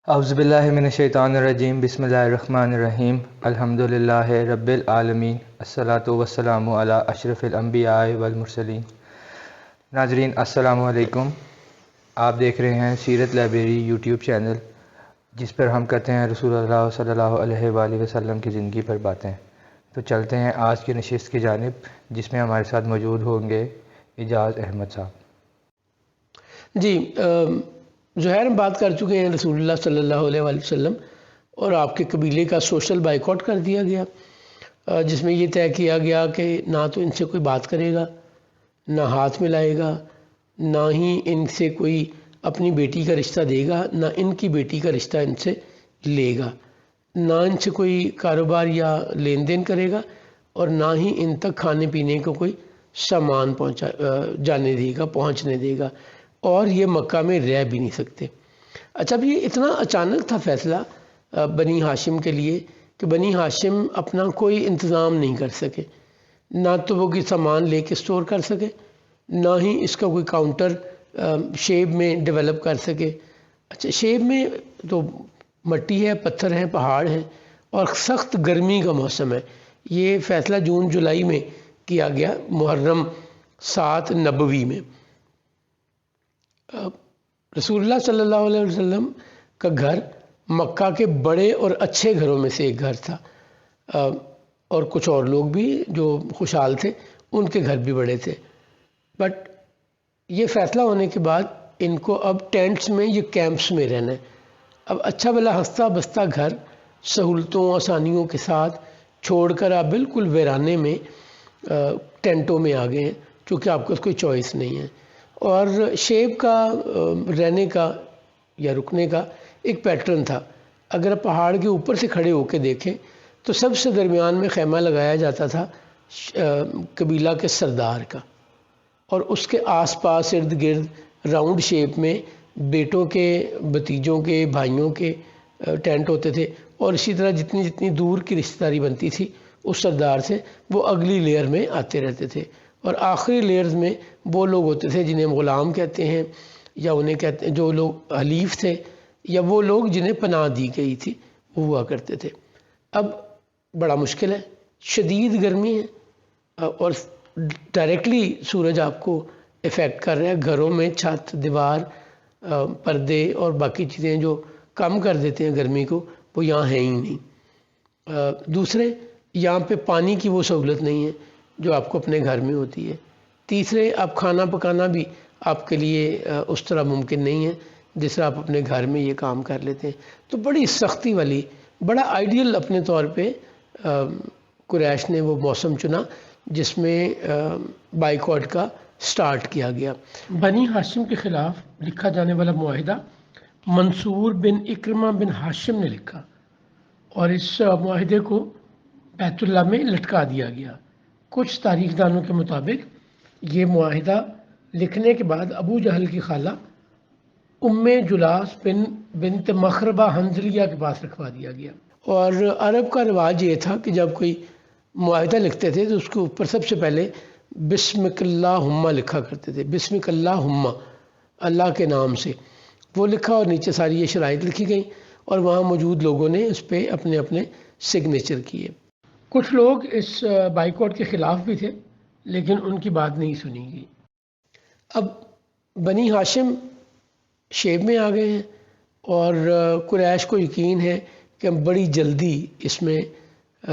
اعوذ باللہ من الشیطان الرجیم بسم اللہ الرحمن الرحیم الحمدللہ رب العالمین الصلاۃ والسلام علی اشرف الانبیاء والمرسلین۔ ناظرین السلام علیکم، آپ دیکھ رہے ہیں سیرت لائبریری یوٹیوب چینل، جس پر ہم کرتے ہیں رسول اللہ صلی اللہ علیہ وآلہ وسلم کی زندگی پر باتیں۔ تو چلتے ہیں آج کی نشست کی جانب، جس میں ہمارے ساتھ موجود ہوں گے اعجاز احمد صاحب۔ جی ظہیر ہم بات کر چکے ہیں رسول اللہ صلی اللہ علیہ وآلہ وسلم اور آپ کے قبیلے کا سوشل بائیکاٹ کر دیا گیا، جس میں یہ طے کیا گیا کہ نہ تو ان سے کوئی بات کرے گا، نہ ہاتھ ملائے گا، نہ ہی ان سے کوئی اپنی بیٹی کا رشتہ دے گا، نہ ان کی بیٹی کا رشتہ ان سے لے گا، نہ ان سے کوئی کاروبار یا لین دین کرے گا، اور نہ ہی ان تک کھانے پینے کا کوئی سامان پہنچنے دے گا، اور یہ مکہ میں رہ بھی نہیں سکتے۔ اچھا، اب یہ اتنا اچانک تھا فیصلہ بنی ہاشم کے لیے کہ بنی ہاشم اپنا کوئی انتظام نہیں کر سکے، نہ تو وہ کوئی سامان لے کے سٹور کر سکے، نہ ہی اس کا کوئی کاؤنٹر شیب میں ڈیولپ کر سکے۔ اچھا، شیب میں تو مٹی ہے، پتھر ہیں، پہاڑ ہیں، اور سخت گرمی کا موسم ہے۔ یہ فیصلہ جون جولائی میں کیا گیا، محرم 7 نبوی میں۔ رسول اللہ صلی اللہ علیہ وسلم کا گھر مکہ کے بڑے اور اچھے گھروں میں سے ایک گھر تھا، اور کچھ اور لوگ بھی جو خوشحال تھے ان کے گھر بھی بڑے تھے، بٹ یہ فیصلہ ہونے کے بعد ان کو اب ٹینٹس میں یا کیمپس میں رہنا ہے۔ اب اچھا بھلا ہنستا بستا گھر سہولتوں آسانیوں کے ساتھ چھوڑ کر آپ بالکل ویرانے میں ٹینٹوں میں آ گئے ہیں، چونکہ آپ کو کوئی چوائس نہیں ہے۔ اور شیب کا رہنے کا یا رکنے کا ایک پیٹرن تھا۔ اگر آپ پہاڑ کے اوپر سے کھڑے ہو کے دیکھیں تو سب سے درمیان میں خیمہ لگایا جاتا تھا قبیلہ کے سردار کا، اور اس کے آس پاس ارد گرد راؤنڈ شیپ میں بیٹوں کے، بھتیجوں کے، بھائیوں کے ٹینٹ ہوتے تھے، اور اسی طرح جتنی جتنی دور کی رشتہ داری بنتی تھی اس سردار سے، وہ اگلی لیئر میں آتے رہتے تھے، اور آخری لیئرز میں وہ لوگ ہوتے تھے جنہیں غلام کہتے ہیں، یا انہیں کہتے ہیں جو لوگ حلیف تھے، یا وہ لوگ جنہیں پناہ دی گئی تھی، وہ ہوا کرتے تھے۔ اب بڑا مشکل ہے، شدید گرمی ہے، اور ڈائریکٹلی سورج آپ کو افیکٹ کر رہا ہے۔ گھروں میں چھت، دیوار، پردے اور باقی چیزیں جو کم کر دیتے ہیں گرمی کو، وہ یہاں ہیں ہی نہیں۔ دوسرے، یہاں پہ پانی کی وہ سہولت نہیں ہے جو آپ کو اپنے گھر میں ہوتی ہے۔ تیسرے، اب کھانا پکانا بھی آپ کے لیے اس طرح ممکن نہیں ہے جس طرح آپ اپنے گھر میں یہ کام کر لیتے ہیں۔ تو بڑی سختی والی، بڑا آئیڈیل اپنے طور پہ قریش نے وہ موسم چنا جس میں بائیکاٹ کا سٹارٹ کیا گیا۔ بنی ہاشم کے خلاف لکھا جانے والا معاہدہ منصور بن اکرمہ بن ہاشم نے لکھا، اور اس معاہدے کو بیت اللہ میں لٹکا دیا گیا۔ کچھ تاریخ دانوں کے مطابق یہ معاہدہ لکھنے کے بعد ابو جہل کی خالہ ام جلاس بنت مخربہ حنظلیہ کے پاس رکھوا دیا گیا۔ اور عرب کا رواج یہ تھا کہ جب کوئی معاہدہ لکھتے تھے تو اس کے اوپر سب سے پہلے بسمک اللہم لکھا کرتے تھے، بسمک اللہم، اللہ کے نام سے، وہ لکھا، اور نیچے ساری یہ شرائط لکھی گئیں، اور وہاں موجود لوگوں نے اس پہ اپنے اپنے سگنیچر کیے۔ کچھ لوگ اس بائیکاٹ کے خلاف بھی تھے، لیکن ان کی بات نہیں سنی گئی۔ اب بنی ہاشم شیب میں آ گئے ہیں، اور قریش کو یقین ہے کہ ہم بڑی جلدی اس میں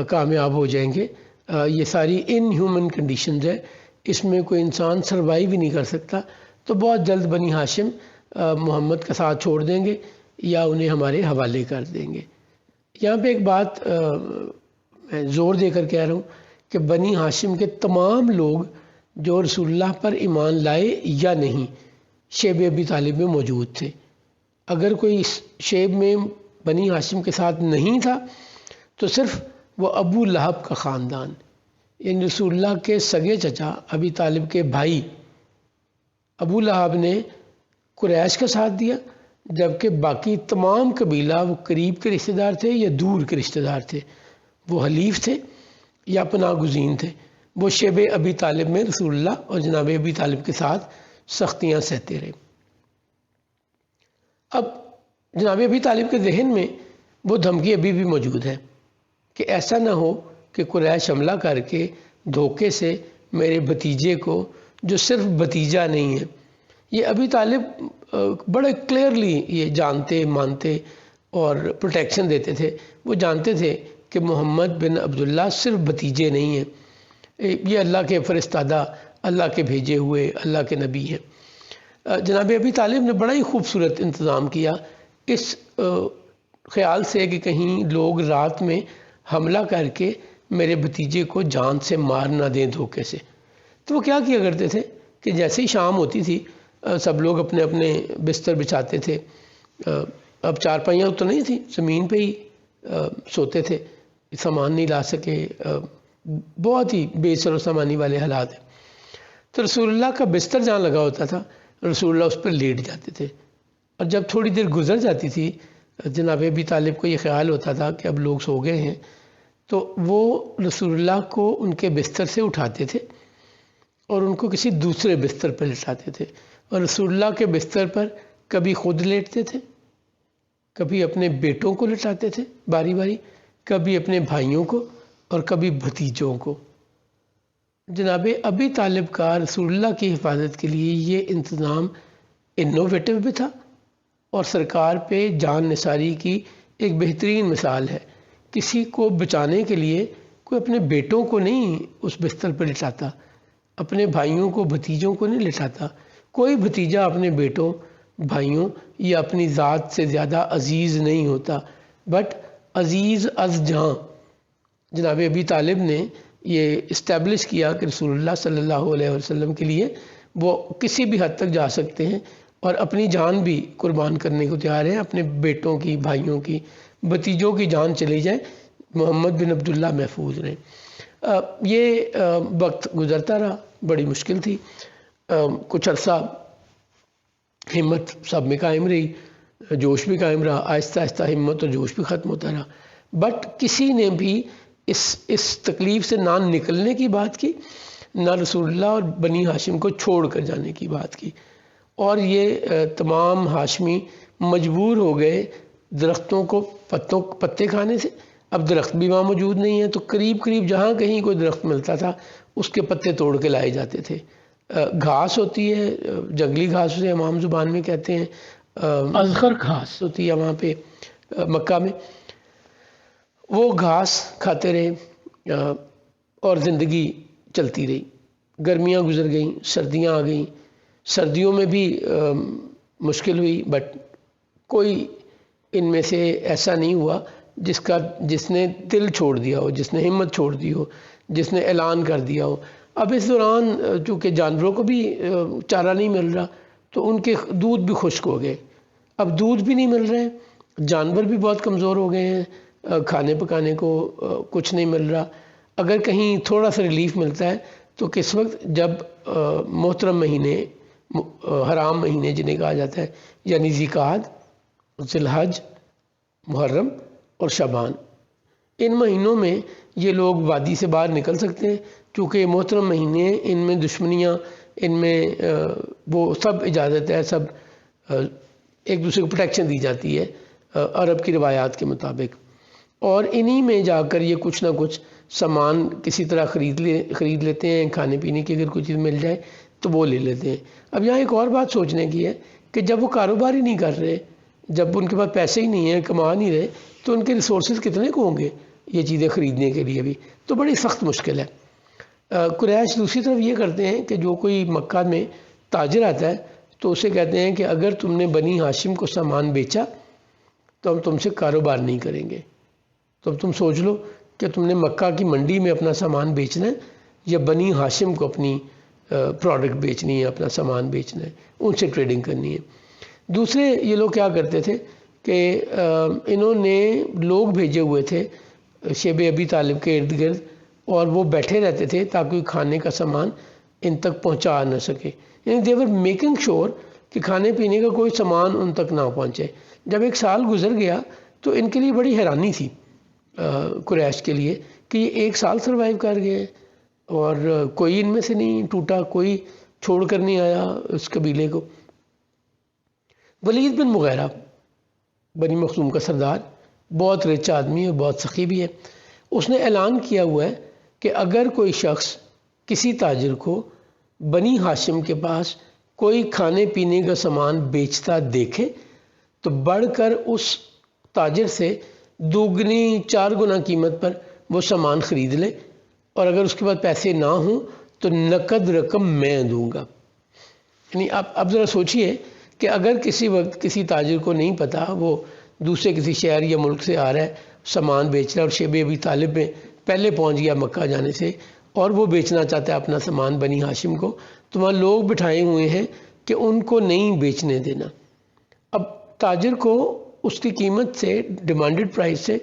کامیاب ہو جائیں گے۔ یہ ساری ان ہیومن کنڈیشنز ہے، اس میں کوئی انسان سروائیو ہی نہیں کر سکتا، تو بہت جلد بنی ہاشم محمد کا ساتھ چھوڑ دیں گے یا انہیں ہمارے حوالے کر دیں گے۔ یہاں پہ ایک بات میں زور دے کر کہہ رہا ہوں کہ بنی ہاشم کے تمام لوگ جو رسول اللہ پر ایمان لائے یا نہیں، شیب ابی طالب میں موجود تھے۔ اگر کوئی شیب میں بنی ہاشم کے ساتھ نہیں تھا تو صرف وہ ابو لہب کا خاندان، یعنی رسول اللہ کے سگے چچا ابی طالب کے بھائی ابو لہب نے قریش کا ساتھ دیا، جبکہ باقی تمام قبیلہ وہ قریب کے رشتہ دار تھے یا دور کے رشتہ دار تھے، وہ حلیف تھے یا پناہ گزین تھے، وہ شیب ابی طالب میں رسول اللہ اور جناب ابی طالب کے ساتھ سختیاں سہتے رہے۔ اب جناب ابی طالب کے ذہن میں وہ دھمکی ابھی بھی موجود ہے کہ ایسا نہ ہو کہ قریش حملہ کر کے دھوکے سے میرے بھتیجے کو، جو صرف بھتیجا نہیں ہے، یہ ابی طالب بڑے کلیئرلی یہ جانتے مانتے اور پروٹیکشن دیتے تھے. وہ جانتے تھے کہ محمد بن عبداللہ صرف بھتیجے نہیں ہیں، یہ اللہ کے فرستادہ، اللہ کے بھیجے ہوئے اللہ کے نبی ہیں. جناب ابی طالب نے بڑا ہی خوبصورت انتظام کیا اس خیال سے کہ کہیں لوگ رات میں حملہ کر کے میرے بھتیجے کو جان سے مار نہ دیں دھوکے سے. تو وہ کیا کرتے تھے کہ جیسے ہی شام ہوتی تھی سب لوگ اپنے اپنے بستر بچھاتے تھے. اب چارپائیاں تو نہیں تھیں، زمین پہ ہی سوتے تھے، سامان نہیں لا سکے، بہت ہی بے سر و سامانی والے حالات ہیں. تو رسول اللہ کا بستر جہاں لگا ہوتا تھا رسول اللہ اس پر لیٹ جاتے تھے. اور جب تھوڑی دیر گزر جاتی تھی جناب ابی طالب کو یہ خیال ہوتا تھا کہ اب لوگ سو گئے ہیں، تو وہ رسول اللہ کو ان کے بستر سے اٹھاتے تھے اور ان کو کسی دوسرے بستر پر لٹاتے تھے. اور رسول اللہ کے بستر پر کبھی خود لیٹتے تھے، کبھی اپنے بیٹوں کو لٹاتے تھے باری باری، کبھی اپنے بھائیوں کو اور کبھی بھتیجوں کو. جناب ابی طالب کا رسول اللہ کی حفاظت کے لیے یہ انتظام انوویٹو بھی تھا اور سرکار پہ جان نثاری کی ایک بہترین مثال ہے. کسی کو بچانے کے لیے کوئی اپنے بیٹوں کو نہیں اس بستر پر لٹاتا، اپنے بھائیوں کو بھتیجوں کو نہیں لٹاتا. کوئی بھتیجا اپنے بیٹوں بھائیوں یا اپنی ذات سے زیادہ عزیز نہیں ہوتا، بٹ عزیز از جہاں. جناب ابی طالب نے یہ اسٹیبلش کیا کہ رسول اللہ صلی اللہ علیہ وسلم کے لیے وہ کسی بھی حد تک جا سکتے ہیں اور اپنی جان بھی قربان کرنے کو تیار ہیں. اپنے بیٹوں کی، بھائیوں کی، بھتیجوں کی جان چلی جائے، محمد بن عبداللہ محفوظ رہیں. یہ وقت گزرتا رہا، بڑی مشکل تھی. کچھ عرصہ ہمت سب میں قائم رہی، جوش بھی قائم رہا، آہستہ آہستہ ہمت اور جوش بھی ختم ہوتا رہا. بٹ کسی نے بھی اس تکلیف سے نہ نکلنے کی بات کی، نہ رسول اللہ اور بنی ہاشم کو چھوڑ کر جانے کی بات کی. اور یہ تمام ہاشمی مجبور ہو گئے درختوں کو پتے کھانے سے. اب درخت بھی وہاں موجود نہیں ہے تو قریب قریب جہاں کہیں کوئی درخت ملتا تھا اس کے پتے توڑ کے لائے جاتے تھے. گھاس ہوتی ہے، جنگلی گھاس اسے ہم عام زبان میں کہتے ہیں، ازخر گھاس ہوتی ہے وہاں پہ مکہ میں، وہ گھاس کھاتے رہے اور زندگی چلتی رہی. گرمیاں گزر گئیں، سردیاں آ گئیں. سردیوں میں بھی مشکل ہوئی، بٹ کوئی ان میں سے ایسا نہیں ہوا جس نے دل چھوڑ دیا ہو، جس نے ہمت چھوڑ دی ہو، جس نے اعلان کر دیا ہو. اب اس دوران چونکہ جانوروں کو بھی چارہ نہیں مل رہا تو ان کے دودھ بھی خشک ہو گئے. اب دودھ بھی نہیں مل رہے، جانور بھی بہت کمزور ہو گئے ہیں، کھانے پکانے کو کچھ نہیں مل رہا. اگر کہیں تھوڑا سا ریلیف ملتا ہے تو کس وقت جب محترم مہینے، حرام مہینے جنہیں کہا جاتا ہے، یعنی ذی-القعدہ، ذی الحج، محرم اور شعبان، ان مہینوں میں یہ لوگ وادی سے باہر نکل سکتے ہیں. چونکہ یہ محترم مہینے، ان میں دشمنیاں، ان میں وہ سب اجازت ہے، سب ایک دوسرے کو پروٹیکشن دی جاتی ہے عرب کی روایات کے مطابق. اور انہی میں جا کر یہ کچھ نہ کچھ سامان کسی طرح خرید لیتے ہیں. کھانے پینے کی اگر کوئی چیز مل جائے تو وہ لے لیتے ہیں. اب یہاں ایک اور بات سوچنے کی ہے کہ جب وہ کاروبار ہی نہیں کر رہے، جب ان کے پاس پیسے ہی نہیں ہیں، کما نہیں رہے، تو ان کے ریسورسز کتنے کو ہوں گے یہ چیزیں خریدنے کے لیے بھی؟ تو بڑی سخت مشکل ہے. قریش دوسری طرف یہ کرتے ہیں کہ جو کوئی مکہ میں تاجر آتا ہے تو اسے کہتے ہیں کہ اگر تم نے بنی ہاشم کو سامان بیچا تو ہم تم سے کاروبار نہیں کریں گے. تو اب تم سوچ لو کہ تم نے مکہ کی منڈی میں اپنا سامان بیچنا ہے یا بنی ہاشم کو اپنی پروڈکٹ بیچنی ہے، اپنا سامان بیچنا ہے، ان سے ٹریڈنگ کرنی ہے. دوسرے یہ لوگ کیا کرتے تھے کہ انہوں نے لوگ بھیجے ہوئے تھے شیب ابی طالب کے ارد گرد، اور وہ بیٹھے رہتے تھے تاکہ کھانے کا سامان ان تک پہنچا نہ سکے. یعنی they were making sure کہ کھانے پینے کا کوئی سامان ان تک نہ پہنچے. جب ایک سال گزر گیا تو ان کے لیے بڑی حیرانی تھی قریش کے لیے کہ یہ ایک سال سروائیو کر گئے اور کوئی ان میں سے نہیں ٹوٹا، کوئی چھوڑ کر نہیں آیا اس قبیلے کو. ولید بن مغیرہ بنی مخزوم کا سردار، بہت رچ آدمی اور بہت سخی بھی ہے. اس نے اعلان کیا ہوا ہے کہ اگر کوئی شخص کسی تاجر کو بنی ہاشم کے پاس کوئی کھانے پینے کا سامان بیچتا دیکھے تو بڑھ کر اس تاجر سے 2-4 گنا قیمت پر وہ سامان خرید لے، اور اگر اس کے پاس پیسے نہ ہوں تو نقد رقم میں دوں گا. یعنی اب ذرا سوچئے کہ اگر کسی وقت کسی تاجر کو نہیں پتا، وہ دوسرے کسی شہر یا ملک سے آ رہا ہے، سامان بیچ رہا ہے، اور شیب ابی طالب میں پہلے پہنچ گیا مکہ جانے سے، اور وہ بیچنا چاہتا ہے اپنا سامان بنی ہاشم کو، تو وہاں لوگ بٹھائے ہوئے ہیں کہ ان کو نہیں بیچنے دینا. اب تاجر کو اس کی قیمت سے، ڈیمانڈڈ پرائس سے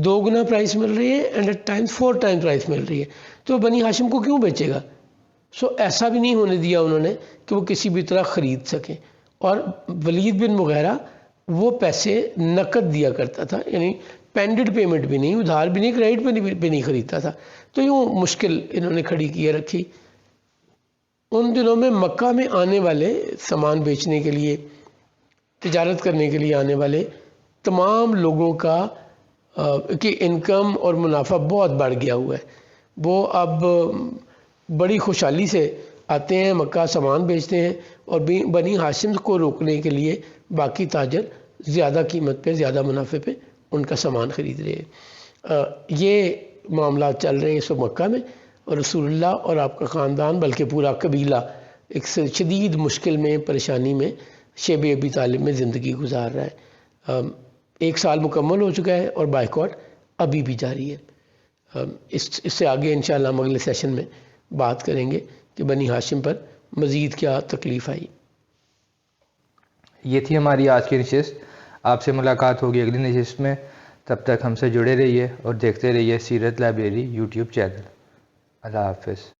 2 گنا پرائس مل رہی ہے، and eight times 4 time price مل رہی ہے، تو بنی ہاشم کو کیوں بیچے گا؟ ایسا بھی نہیں ہونے دیا انہوں نے کہ وہ کسی بھی طرح خرید سکیں. اور ولید بن مغیرہ وہ پیسے نقد دیا کرتا تھا، یعنی پینڈڈ پیمنٹ بھی نہیں، ادھار بھی نہیں، کریڈٹ بھی نہیں خریدتا تھا. تو یوں مشکل انہوں نے کھڑی کیے رکھی. ان دنوں میں مکہ میں آنے والے، سامان بیچنے کے لیے، تجارت کرنے کے لیے آنے والے تمام لوگوں کی انکم اور منافع بہت بڑھ گیا ہوا ہے. وہ اب بڑی خوشحالی سے آتے ہیں مکہ، سامان بیچتے ہیں، اور بنی ہاشم کو روکنے کے لیے باقی تاجر زیادہ قیمت پہ، زیادہ منافع پہ ان کا سامان خرید رہے ہیں. یہ معاملات چل رہے ہیں اس وقت مکہ میں، اور رسول اللہ اور آپ کا خاندان بلکہ پورا قبیلہ ایک شدید مشکل میں، پریشانی میں شیب ابی طالب میں زندگی گزار رہا ہے. 1 سال مکمل ہو چکا ہے اور بائیکاٹ ابھی بھی جاری ہے. اس سے آگے انشاءاللہ ہم اگلے سیشن میں بات کریں گے کہ بنی ہاشم پر مزید کیا تکلیف آئی. یہ تھی ہماری آج کی نشست. آپ سے ملاقات ہوگی اگلی نشست میں. تب تک ہم سے جڑے رہیے اور دیکھتے رہیے سیرت لائبریری یوٹیوب چینل. اللہ حافظ.